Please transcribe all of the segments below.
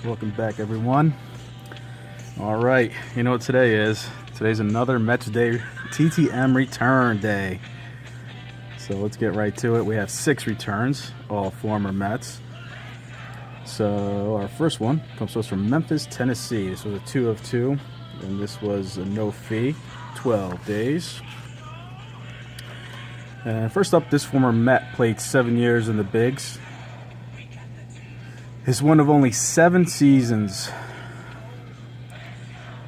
Welcome back, everyone. All right, you know what today is? Today's another Mets Day TTM return day. So let's get right to it. We have 6 returns, all former Mets. So our first one comes to us from Memphis, Tennessee. This was a 2 of 2, and this was a no fee, 12 days. And first up, this former Met played 7 years in the bigs. Is one of only 7 seasons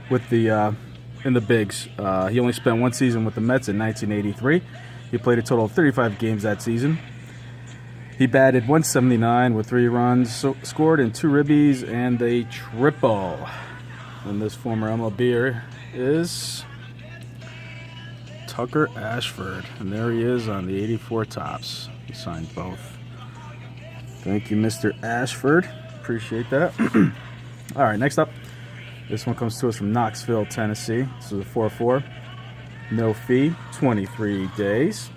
with the in the bigs. He only spent 1 season with the Mets in 1983. He played a total of 35 games that season. He batted .179 with 3 runs, scored in 2 ribbies and a triple. And this former MLBer is Tucker Ashford, and there he is on the 84 tops. He signed both. Thank you, Mr. Ashford. Appreciate that. All right, next up, this one comes to us from Knoxville, Tennessee. This is a 4-4, no fee, 23 days.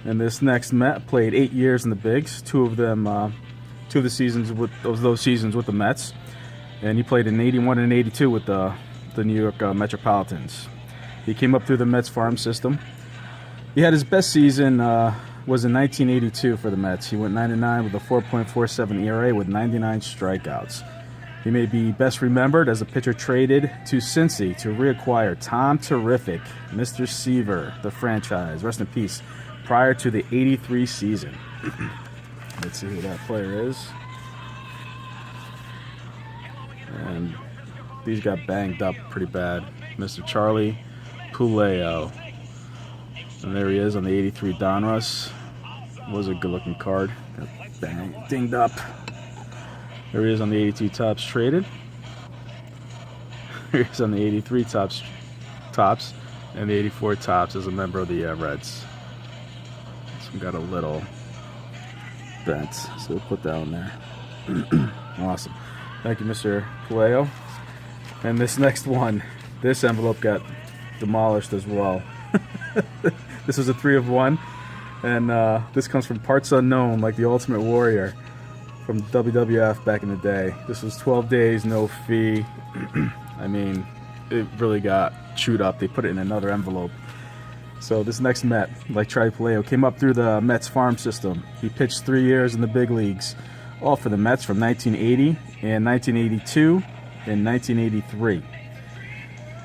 And this next Met played 8 years in the bigs. 2 of the seasons with those seasons with the Mets, and he played in 81 and 82 with the New York Metropolitans. He came up through the Mets farm system. He had his best season was in 1982 for the Mets. He went 9-9 with a 4.47 ERA with 99 strikeouts. He may be best remembered as a pitcher traded to Cincy to reacquire Tom Terrific, Mr. Seaver, the franchise, rest in peace, prior to the 83 season. Let's see who that player is. And these got banged up pretty bad. Mr. Charlie Puleo. And there he is on the 83 Donruss. Was a good-looking card. Got dinged up. There he is on the 82 Tops traded. Here he is on the 83 Tops, and the 84 Tops as a member of the Reds. So we got a little bent, so we'll put that on there. Awesome. Thank you, Mr. Puleo. And this next one, this envelope got demolished as well. This was a 3 of 1, and this comes from Parts Unknown, like the Ultimate Warrior from WWF back in the day. This was 12 days, no fee. I mean, it really got chewed up. They put it in another envelope. So this next Met, like Charlie Puleo, came up through the Mets farm system. He pitched 3 years in the big leagues, all for the Mets from 1980 and 1982 and 1983.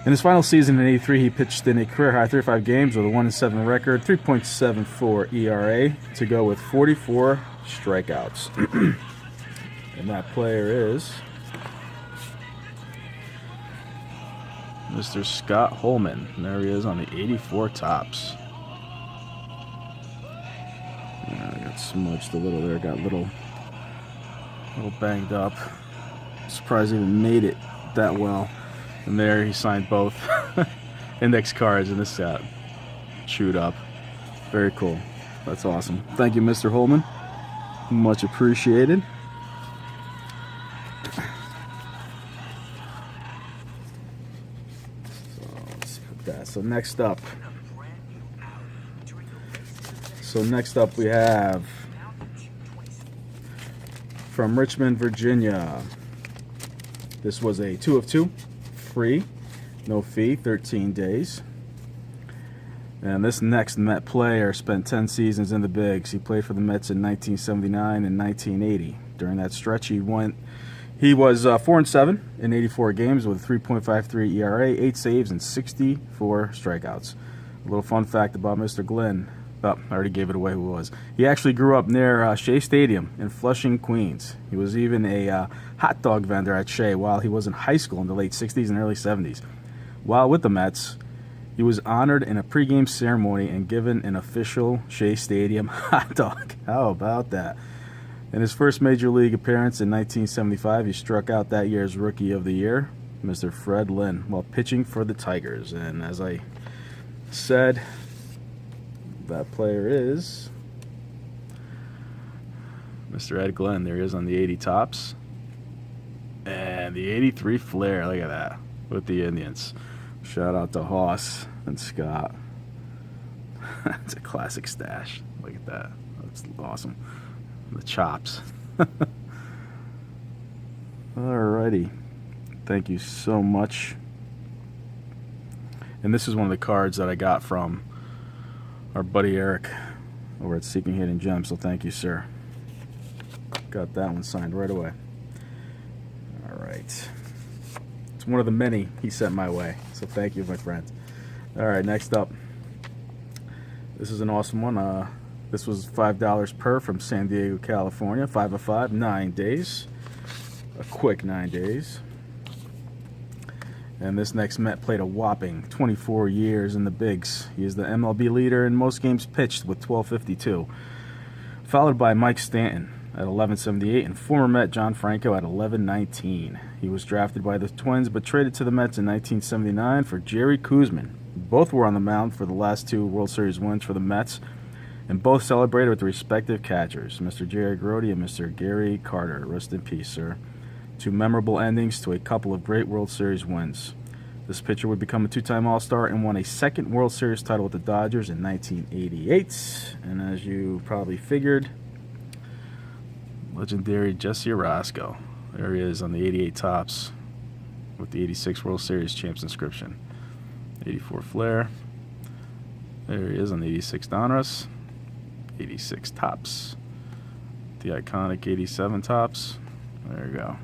In his final season in 83, he pitched in a career-high 35 games with a 1-7 record, 3.74 ERA, to go with 44 strikeouts. And that player is Mr. Scott Holman. And there he is on the 84 Tops. Yeah, I got smudged a little there, got a little banged up. Surprised he even made it that well. And there he signed both index cards, and this got chewed up. Very cool. That's awesome. Thank you, Mr. Holman. Much appreciated. So let's put that. So next up we have from Richmond, Virginia. This was a 2 of 2. Free, no fee, 13 days. And this next Met player spent 10 seasons in the bigs. He played for the Mets in 1979 and 1980. During that stretch, he was 4-7 in 84 games with a 3.53 ERA, 8 saves, and 64 strikeouts. A little fun fact about Mr. Glenn. Oh, I already gave it away who it was. He actually grew up near Shea Stadium in Flushing, Queens. He was even a hot dog vendor at Shea while he was in high school in the late 60s and early 70s. While with the Mets, he was honored in a pregame ceremony and given an official Shea Stadium hot dog. How about that? In his first major league appearance in 1975, he struck out that year's Rookie of the Year, Mr. Fred Lynn, while pitching for the Tigers. And as I said, that player is Mr. Ed Glenn. There he is on the 80 Tops. And the 83 Flair. Look at that. With the Indians. Shout out to Hoss and Scott. It's a classic stash. Look at that. That's awesome. The chops. Alrighty. Thank you so much. And this is one of the cards that I got from our buddy Eric over at Seeking Hidden Gems, so thank you, sir. Got that one signed right away. Alright. It's one of the many he sent my way, so thank you, my friend. Alright, next up. This is an awesome one. This was $5 per from San Diego, California. 5 of 5, 9 days. A quick 9 days. And this next Met played a whopping 24 years in the bigs. He is the MLB leader in most games pitched with 1252, followed by Mike Stanton at 1178 and former Met John Franco at 1119. He was drafted by the Twins but traded to the Mets in 1979 for Jerry Koosman. Both were on the mound for the last 2 World Series wins for the Mets, and both celebrated with the respective catchers, Mr. Jerry Grote and Mr. Gary Carter. Rest in peace, sir. 2 memorable endings to a couple of great World Series wins. This pitcher would become a 2-time All-Star and won a 2nd World Series title with the Dodgers in 1988. And as you probably figured, legendary Jessie Orozco. There he is on the 88 tops with the 86 World Series champs inscription. 84 Flair. There he is on the 86 Donruss. 86 tops. The iconic 87 tops. There you go.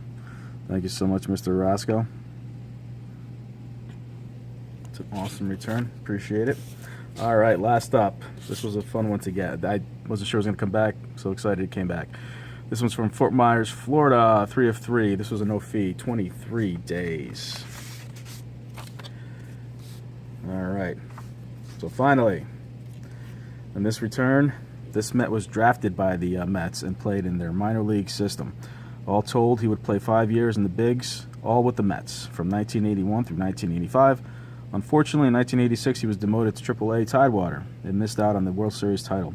Thank you so much, Mr. Orozco. It's an awesome return. Appreciate it. All right, last up. This was a fun one to get. I wasn't sure it was going to come back. So excited it came back. This one's from Fort Myers, Florida. 3 of 3. This was a no fee. 23 days. All right. So finally, in this return, this Met was drafted by the Mets and played in their minor league system. All told, he would play 5 years in the bigs, all with the Mets, from 1981 through 1985. Unfortunately, in 1986, he was demoted to AAA Tidewater and missed out on the World Series title.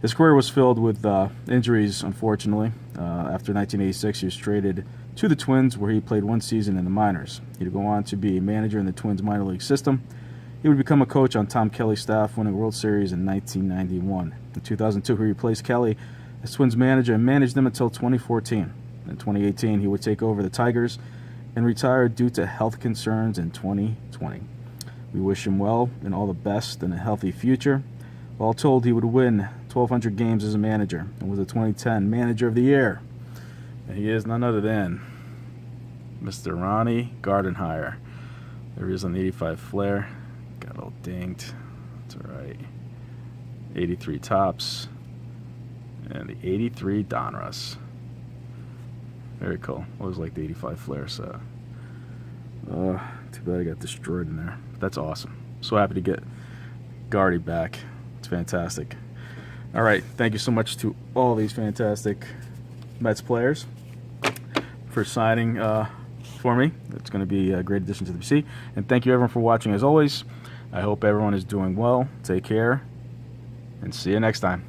His career was filled with injuries, unfortunately. After 1986, he was traded to the Twins, where he played 1 season in the minors. He would go on to be a manager in the Twins minor league system. He would become a coach on Tom Kelly's staff, winning a World Series in 1991. In 2002, he replaced Kelly as Twins manager and managed them until 2014. In 2018, he would take over the Tigers and retire due to health concerns in 2020. We wish him well and all the best in a healthy future. All told, he would win 1,200 games as a manager and was a 2010 Manager of the Year. And he is none other than Mr. Ronnie Gardenhire. There he is on the 85 Flair. Got all dinged. That's all right. 83 tops. And the 83 Donruss. Very cool. Always like the 85 Flair, so. Too bad I got destroyed in there. That's awesome. So happy to get Gardy back. It's fantastic. All right. Thank you so much to all these fantastic Mets players for signing for me. It's going to be a great addition to the PC. And thank you, everyone, for watching as always. I hope everyone is doing well. Take care. And see you next time.